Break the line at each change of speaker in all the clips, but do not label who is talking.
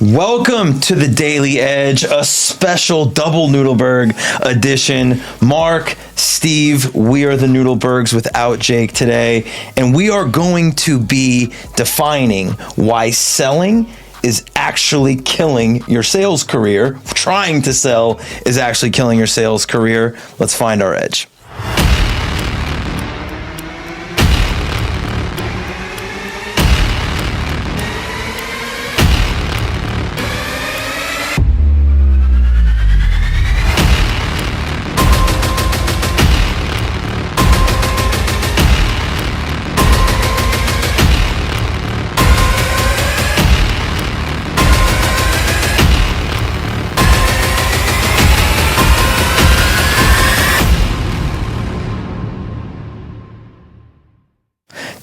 Welcome to the Daily Edge, a special double Noodleberg edition. Mark, Steve, we are the Noodlebergs without Jake today, and we are going to be defining why selling is actually killing your sales career. Trying to sell is actually killing your sales career. Let's find our edge.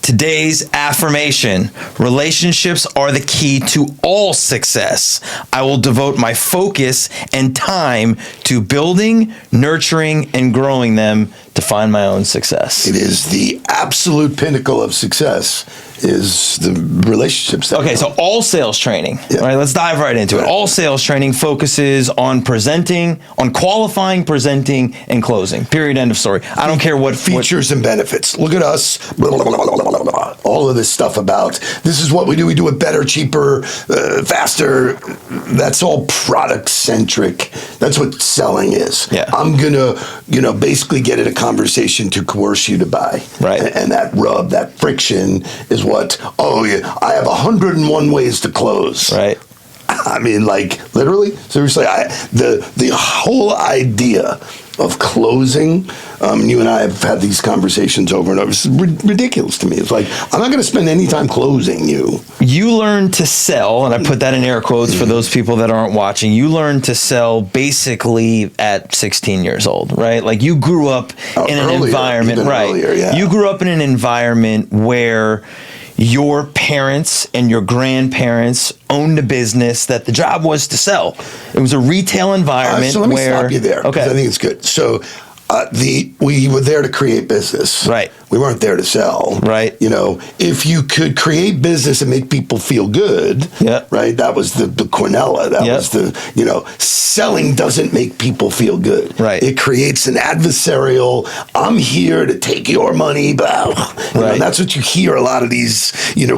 Today's affirmation: relationships are the key to all success. I will devote my focus and time to building, nurturing, and growing them to find my own success.
It is the absolute pinnacle of success, is the relationships.
Okay, so all sales training,
Yeah.
all right, let's dive right into it. All sales training focuses on presenting, on qualifying, presenting, and closing. Period, end of story. I don't care what
Features and benefits. Look at us. Blah, blah, blah, blah, blah, blah, blah. All of this stuff about this is what we do. We do it better, cheaper, faster. That's all product centric. That's what selling is.
Yeah.
I'm gonna, basically get in a conversation to coerce you to buy.
Right.
And that rub, that friction is what, I have 101 ways to close.
Right.
I mean, like, literally, seriously, the whole idea of closing, you and I have had these conversations over and over. It's ridiculous to me. It's like, I'm not going to spend any time closing you.
You learn to sell, and I put that in air quotes for those people that aren't watching. You learn to sell basically at 16 years old, right? Like, you grew up in an environment, right?
Earlier, yeah.
You grew up in an environment where your parents and your grandparents owned a business that the job was to sell. It was a retail environment.
So let me stop you there, because I think it's good. So we were there to create business.
Right.
We weren't there to sell.
Right.
If you could create business and make people feel good,
Yep.
right? That was the Cornella. That
Yep.
was selling doesn't make people feel good.
Right.
It creates an adversarial, I'm here to take your money, blah.
Right.
That's what you hear a lot of these,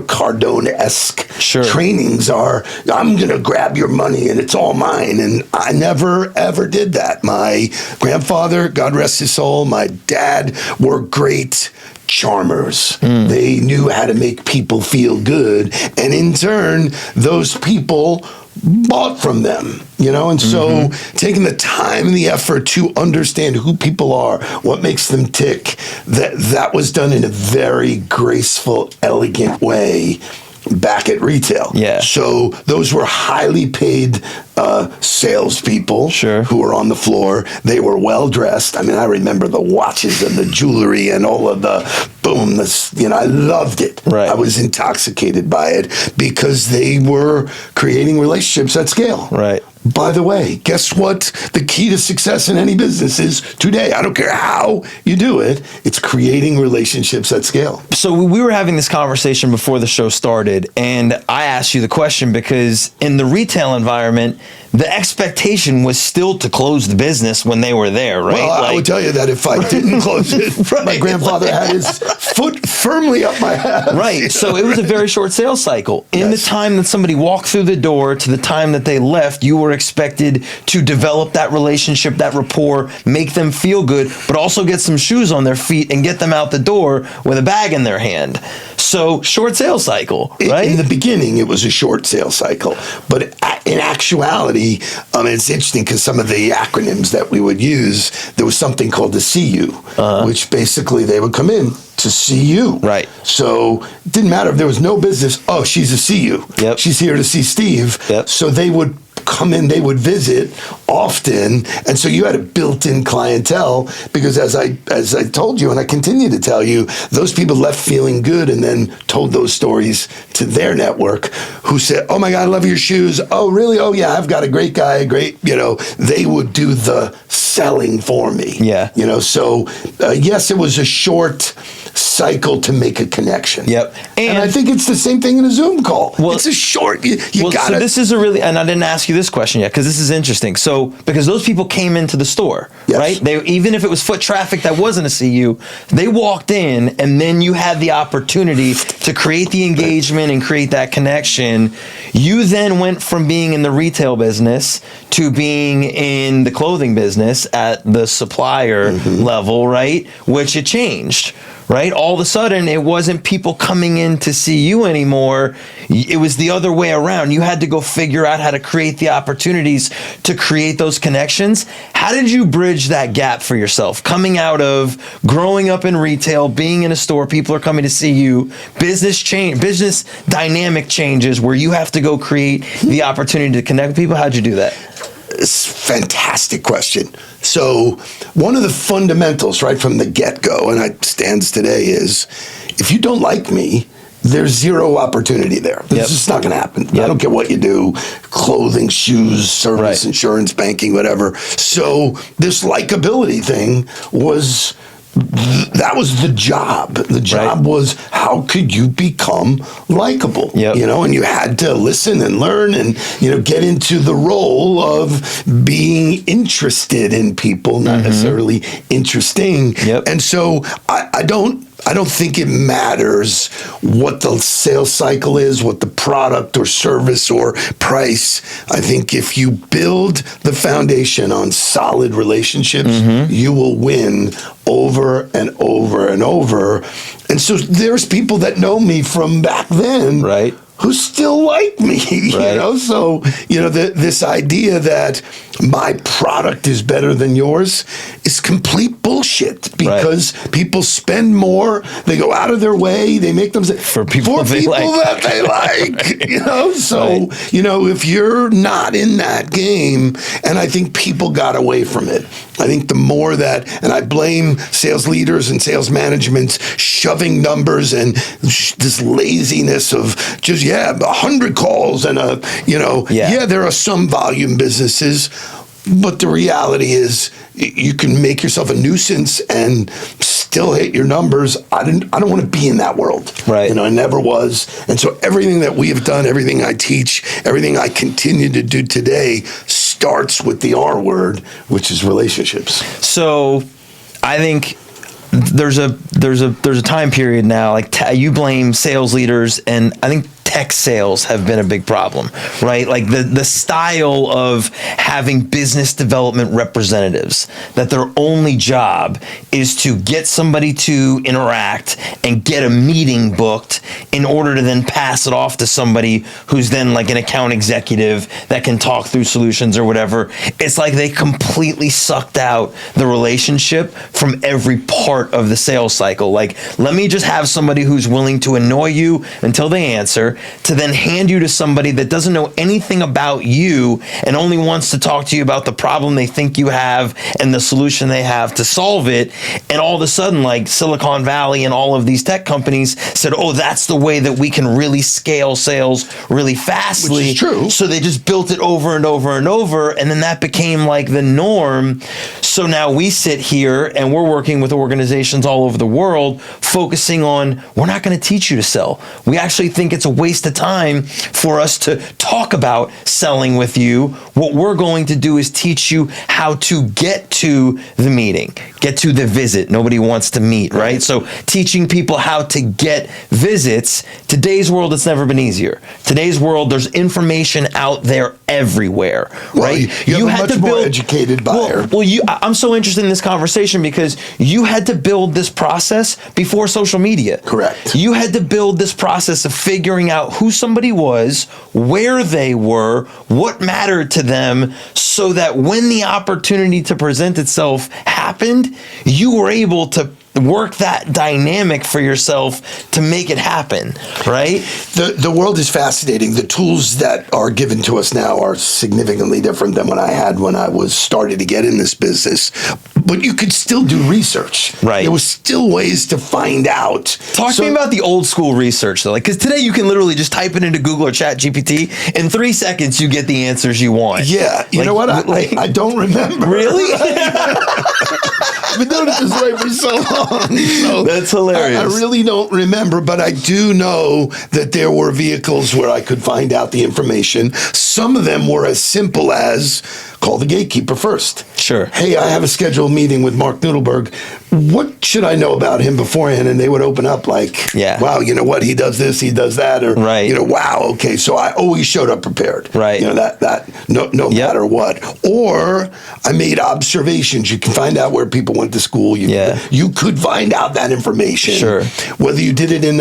Cardone-esque
Sure.
trainings are. I'm going to grab your money and it's all mine. And I never, ever did that. My grandfather, God rest his soul, my dad were great charmers. They knew how to make people feel good. And in turn, those people bought from them, and so taking the time and the effort to understand who people are, what makes them tick, that was done in a very graceful, elegant way back at retail.
Yeah.
So those were highly paid salespeople,
Sure,
who were on the floor. They were well dressed. I mean, I remember the watches and the jewelry and all of the boom. I loved it.
Right.
I was intoxicated by it because they were creating relationships at scale.
Right.
By the way, guess what? The key to success in any business is today. I don't care how you do it. It's creating relationships at scale.
So we were having this conversation before the show started, and I asked you the question because in the retail environment, the expectation was still to close the business when they were there, right?
Well, I would tell you that if I didn't close it,
Right.
my grandfather had his foot firmly up my ass.
Right. So it was a very short sales cycle. In
Yes.
the time that somebody walked through the door to the time that they left, you were expected to develop that relationship, that rapport, make them feel good, but also get some shoes on their feet and get them out the door with a bag in their hand. So short sales cycle, right?
In the beginning, it was a short sales cycle. But in actuality, it's interesting because some of the acronyms that we would use, there was something called the CU, which basically they would come in to see you.
Right.
So it didn't matter if there was no business. Oh, she's a CU.
Yep.
She's here to see Steve.
Yep.
So they would come in, they would visit often, and so you had a built-in clientele because as I told you, and I continue to tell you, those people left feeling good and then told those stories to their network who said, oh my God, I love your shoes. Oh really? Oh yeah, I've got a great guy, they would do the selling for me.
Yeah.
So yes, it was a short cycle to make a connection.
Yep.
And I think it's the same thing in a Zoom call.
Well,
it's a short, you got
so
it.
this is and I didn't ask you this question yet, because this is interesting. So, because those people came into the store,
Yes.
right? Even if it was foot traffic that wasn't a CU, they walked in, and then you had the opportunity to create the engagement and create that connection. You then went from being in the retail business to being in the clothing business at the supplier level, right? Which it changed. Right? All of a sudden, it wasn't people coming in to see you anymore. It was the other way around. You had to go figure out how to create the opportunities to create those connections. How did you bridge that gap for yourself? Coming out of growing up in retail, being in a store, people are coming to see you, business dynamic changes where you have to go create the opportunity to connect with people. How'd you do that?
It's a fantastic question. So one of the fundamentals right from the get-go, and it stands today, is if you don't like me, there's zero opportunity there. It's just not going to happen. I don't care what you do, clothing, shoes, service, insurance, banking, whatever. So this likability thing was... that was the job. The job was, how could you become likable? You know, and you had to listen and learn and, you know, get into the role of being interested in people, not necessarily interesting. And so I don't think it matters what the sales cycle is, what the product or service or price. I think if you build the foundation on solid relationships, you will win over and over and over. And so there's people that know me from back then, who still like me, you know? So, you know, this idea that my product is better than yours is complete bullshit, because people spend more, they go out of their way, they make them for people that they like, you know? So, you know, if you're not in that game, and I think people got away from it. I think the more that, and I blame sales leaders and sales management shoving numbers and this laziness of just, 100 calls and there are some volume businesses, but the reality is you can make yourself a nuisance and still hit your numbers. I don't want to be in that world. You know, I never was. And so everything that we have done, everything I teach, everything I continue to do today starts with the R word, which is relationships. So
I think there's a time period now, like you blame sales leaders, and I think tech sales have been a big problem, right? Like the style of having business development representatives, that their only job is to get somebody to interact and get a meeting booked in order to then pass it off to somebody who's then like an account executive that can talk through solutions or whatever. It's like they completely sucked out the relationship from every part of the sales cycle. Like, let me just have somebody who's willing to annoy you until they answer, to then hand you to somebody that doesn't know anything about you and only wants to talk to you about the problem they think you have and the solution they have to solve it. And all of a sudden, like Silicon Valley and all of these tech companies said, oh, that's the way that we can really scale sales really fastly.
Which is true.
So they just built it over and over and over. And then that became like the norm. So now we sit here and we're working with organizations all over the world, focusing on, we're not going to teach you to sell. We actually think it's a waste of time for us to talk about selling with you. What we're going to do is teach you how to get to the meeting, get to the visit. Nobody wants to meet, right? So teaching people how to get visits. Today's world, it's never been easier. Today's world, there's information out there everywhere, right?
You have a much more educated buyer.
I'm so interested in this conversation because you had to build this process before social media.
Correct.
You had to build this process of figuring out who somebody was, where they were, what mattered to them, so that when the opportunity to present itself happened, you were able to work that dynamic for yourself to make it happen, right?
The world is fascinating. The tools that are given to us now are significantly different than what I had when I was starting to get in this business. But you could still do research.
Right.
There was still ways to find out.
Talk to me about the old school research, though. Like, because today you can literally just type it into Google or Chat GPT. In 3 seconds, you get the answers you want.
Yeah. You know what? I don't remember.
Really?
I've been doing it this way for so long. So
That's hilarious.
I really don't remember, but I do know that there were vehicles where I could find out the information. Some of them were as simple as call the gatekeeper first.
Sure.
Hey, I have a scheduled meeting with Mark Noodleberg. What should I know about him beforehand? And they would open up like, wow, you know what? He does this, he does that. Or, you know, wow, okay. So I always showed up prepared.
Right.
You know, no matter what. Or I made observations. You can find out where people went to school. You could find out that information.
Sure.
Whether you did it in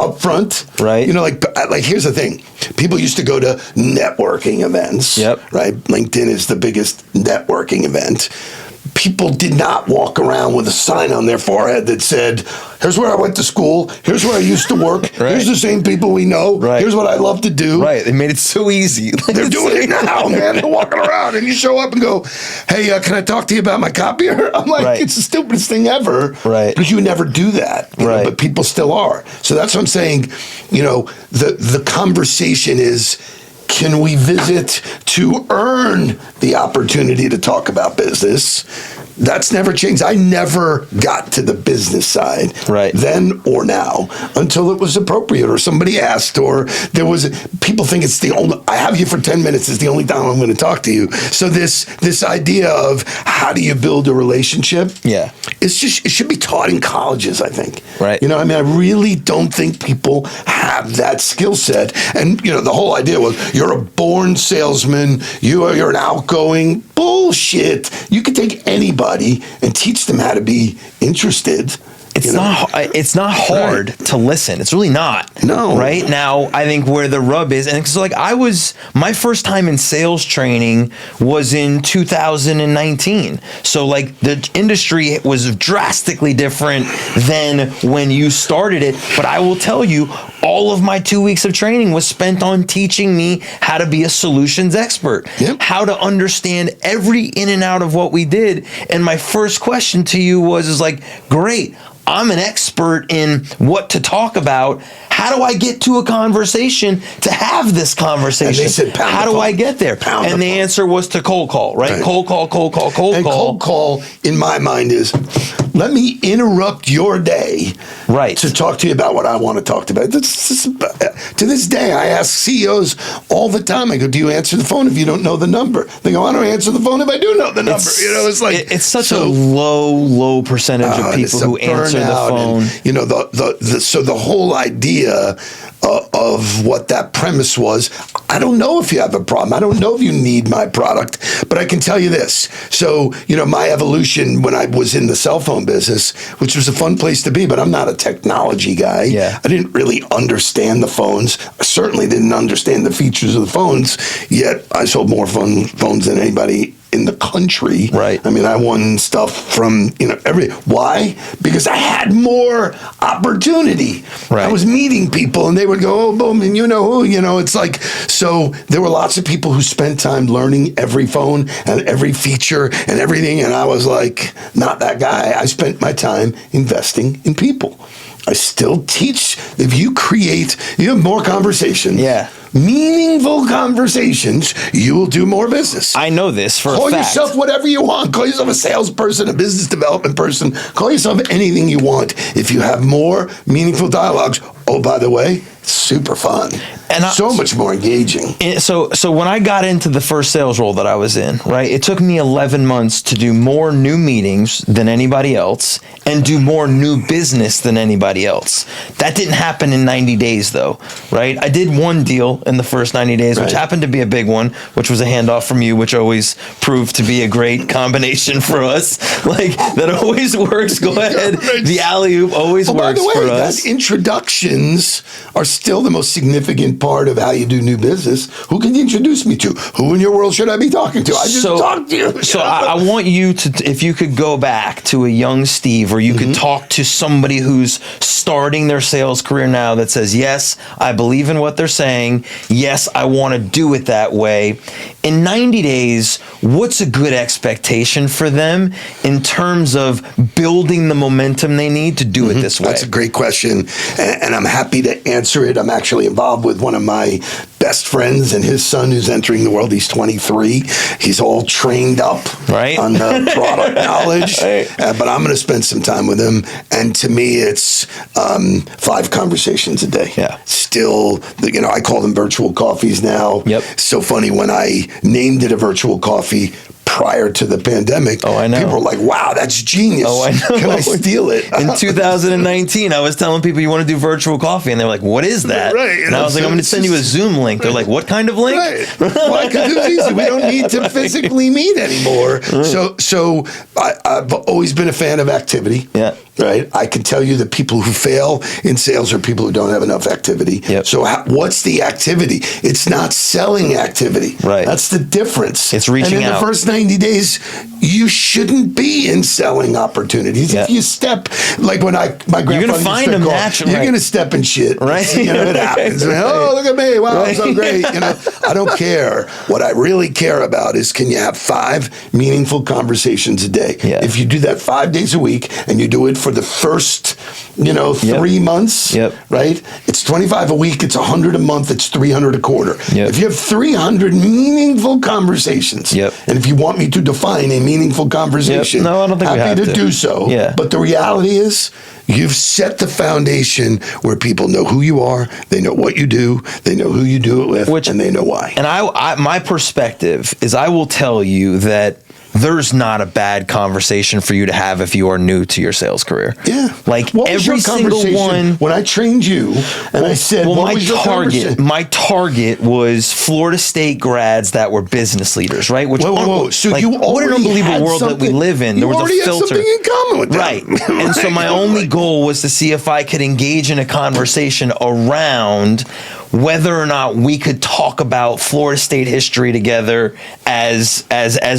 upfront,
right?
You know, like here's the thing: people used to go to networking events, right? LinkedIn is the biggest networking event. People did not walk around with a sign on their forehead that said, "Here's where I went to school. Here's where I used to work. Here's the same people we know. Here's what I love to do."
Right? They made it so easy.
They're doing it now, man. They're walking around, and you show up and go, "Hey, can I talk to you about my copier?" I'm like, it's the stupidest thing ever,
right?
Because you would never do that, you know, but people still are. So that's what I'm saying. You know, the conversation is, can we visit to earn the opportunity to talk about business? That's never changed. I never got to the business side, then or now, until it was appropriate or somebody asked or there was. People think it's the only. I have you for 10 minutes. Is the only time I'm going to talk to you. So this idea of how do you build a relationship? It's just, it should be taught in colleges, I think. You know, I mean, I really don't think people have that skill set. And you know, the whole idea was you're a born salesman. You're an outgoing. Bullshit. You could take anybody and teach them how to be interested.
It's not hard to listen. It's really not.
No.
Right now, I think where the rub is, and it's like my first time in sales training was in 2019. So like the industry was drastically different than when you started it. But I will tell you, all of my 2 weeks of training was spent on teaching me how to be a solutions expert, how to understand every in and out of what we did. And my first question to you was like, great, I'm an expert in what to talk about. How do I get to a conversation to have this conversation?
And they said,
how do I get there? And the answer was to cold call, right? Cold call.
And cold call, in my mind, is let me interrupt your day to talk to you about what I want to talk about. To this day, I ask CEOs all the time. I go, do you answer the phone if you don't know the number? They go, I don't answer the phone if I do know the number. You know, it's like
it's such a low percentage of people who answer the phone.
And, you know, so the whole idea of what that premise was, I don't know if you have a problem. I don't know if you need my product, but I can tell you this. So, you know, my evolution when I was in the cell phone business, which was a fun place to be, but I'm not a technology guy. I didn't really understand the phones. I certainly didn't understand the features of the phones, yet I sold more phones than anybody in the country. I mean, I won stuff from, you know, why? Because I had more opportunity. I was meeting people and they would go, oh, boom, and you know who, you know, it's like, so there were lots of people who spent time learning every phone and every feature and everything. And I was like, not that guy. I spent my time investing in people. I still teach. If you have more conversations. Meaningful conversations, you will do more business.
I know this for a fact.
Call yourself whatever you want. Call yourself a salesperson, a business development person. Call yourself anything you want. If you have more meaningful dialogues, oh, by the way, it's super fun. And so much more engaging.
So when I got into the first sales role that I was in, right, it took me 11 months to do more new meetings than anybody else and do more new business than anybody else. That didn't happen in 90 days, though, right? I did one deal in the first 90 days, which happened to be a big one, which was a handoff from you, which always proved to be a great combination for us. Like, that always works. Go ahead. The alley-oop always works for us.
Introductions are still the most significant part of how you do new business. Who can you introduce me to? Who in your world should I be talking to? I just talked to you.
So I want you to, if you could go back to a young Steve, or you could talk to somebody who's starting their sales career now that says, yes, I believe in what they're saying. Yes, I want to do it that way. In 90 days, what's a good expectation for them in terms of building the momentum they need to do it this way?
That's a great question, and I'm happy to answer it. I'm actually involved with one of my best friends and his son who's entering the world. He's 23. He's all trained up on the product knowledge. But I'm going to spend some time with him. And to me, it's 5 conversations a day.
Yeah.
Still, I call them virtual coffees now.
Yep.
So funny, when I named it a virtual coffee prior to the pandemic,
I know.
people were like, wow, that's genius.
I know.
Can I steal it?
In 2019, I was telling people you want to do virtual coffee, and they were like, what is that?
Right.
And I was like, I'm going to send you a Zoom link. They're like, what kind of link?
Right. Why? Because it's easy. We don't need to physically meet anymore. So I've always been a fan of activity.
Yeah.
Right. I can tell you that people who fail in sales are people who don't have enough activity.
Yep.
So what's the activity? It's not selling activity.
Right.
That's the difference.
It's reaching
out. And in the first 90 days, you shouldn't be in selling opportunities.
Yeah.
If you step, like when my grandfather
you're going to find them naturally.
You're going to step in shit.
Right.
It happens. Oh, look at me. Wow, I'm so great. I don't care. What I really care about is, can you have 5 meaningful conversations a day?
Yeah.
If you do that 5 days a week and you do it for the first, 3 months, right? It's 25 a week, it's 100 a month, it's 300 a quarter.
Yep.
If you have 300 meaningful conversations, and if you want me to define a meaningful conversation,
no, I don't think we
happy
have
to do so.
Yeah.
But the reality is, you've set the foundation where people know who you are, they know what you do, they know who you do it with, and they know why.
And my perspective is, I will tell you that there's not a bad conversation for you to have if you are new to your sales career.
Yeah.
Like,
what was
every
your
single
conversation
one.
When I trained you and I said,
well,
what was your conversation?
my target was Florida State grads that were business leaders, right? Which,
whoa. So you
what an
already
unbelievable
had
world that we live in. There was a filter.
Had something in common with them.
Right. And so my only goal was to see if I could engage in a conversation around whether or not we could talk about Florida State history together as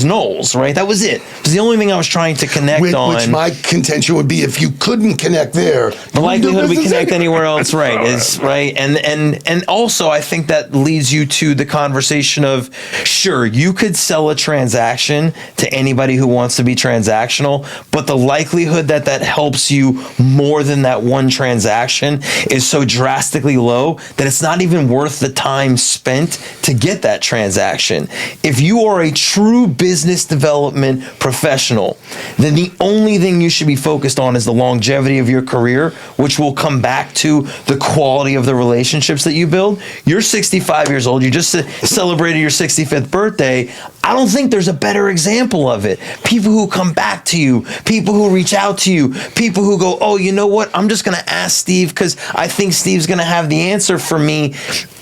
Knowles, right? That was it. It was the only thing I was trying to connect on.
Which my contention would be, if you couldn't connect there,
the likelihood we connect anywhere else, right, is right. And also, I think that leads you to the conversation of, sure, you could sell a transaction to anybody who wants to be transactional, but the likelihood that helps you more than that one transaction is so drastically low that it's not even worth the time spent to get that transaction. If you are a true business development professional, then the only thing you should be focused on is the longevity of your career, which will come back to the quality of the relationships that you build. You're 65 years old. You just celebrated your 65th birthday. I don't think there's a better example of it. People who come back to you, people who reach out to you, people who go, oh, you know what? I'm just going to ask Steve because I think Steve's going to have the answer for me.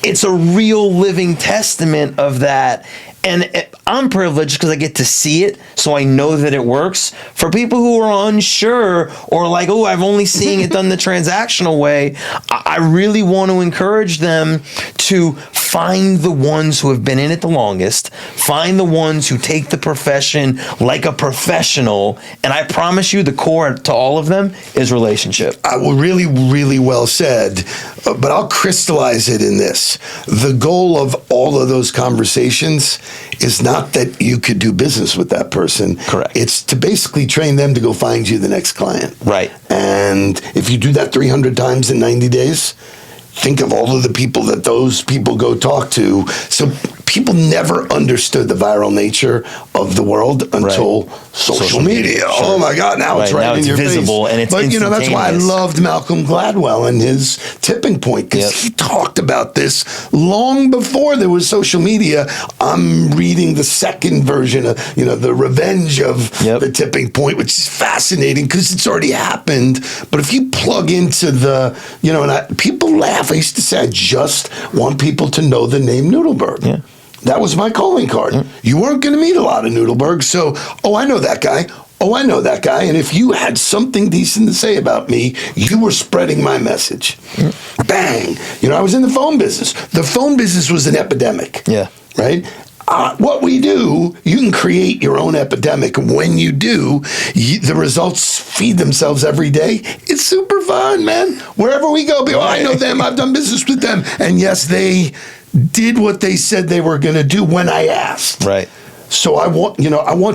It's a real living testament of that. And I'm privileged because I get to see it, so I know that it works. For people who are unsure or like, oh, I've only seen it done the transactional way, I really want to encourage them to find the ones who have been in it the longest, find the ones who take the profession like a professional, and I promise you the core to all of them is relationship.
Really, really well said, but I'll crystallize it in this. The goal of all of those conversations is not that you could do business with that person.
Correct.
It's to basically train them to go find you the next client.
Right.
And if you do that 300 times in 90 days, think of all of the people that those people go talk to. So people never understood the viral nature of the world until social media. Sure. Oh my God! Now it's right in your
visible
face.
And it's
But that's why I loved Malcolm Gladwell and his tipping point, because he talked about this long before there was social media. I'm reading the second version of the revenge of the tipping point, which is fascinating because it's already happened. But if you plug into the and people laugh. I used to say I just want people to know the name Noodleberg.
Yeah.
That was my calling card. You weren't going to meet a lot of Noodlebergs, so, I know that guy. Oh, I know that guy. And if you had something decent to say about me, you were spreading my message. Bang. I was in the phone business. The phone business was an epidemic.
Yeah.
Right? What we do, you can create your own epidemic. When you do, the results feed themselves every day. It's super fun, man. Wherever we go, people, I know them. I've done business with them. And yes, they did what they said they were going to do when I asked.
Right.
So I want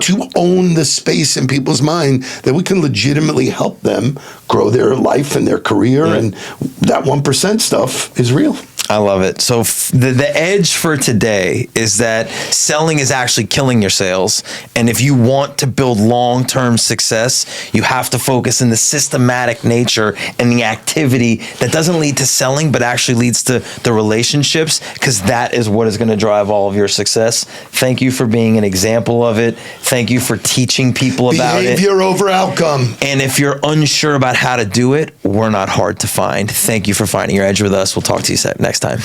to own the space in people's mind that we can legitimately help them grow their life and their career, and that 1% stuff is real.
I love it. So the edge for today is that selling is actually killing your sales. And if you want to build long-term success, you have to focus in the systematic nature and the activity that doesn't lead to selling, but actually leads to the relationships, because that is what is going to drive all of your success. Thank you for being an example of it. Thank you for teaching people about it.
Behavior over outcome.
And if you're unsure about how to do it, we're not hard to find. Thank you for finding your edge with us. We'll talk to you next time.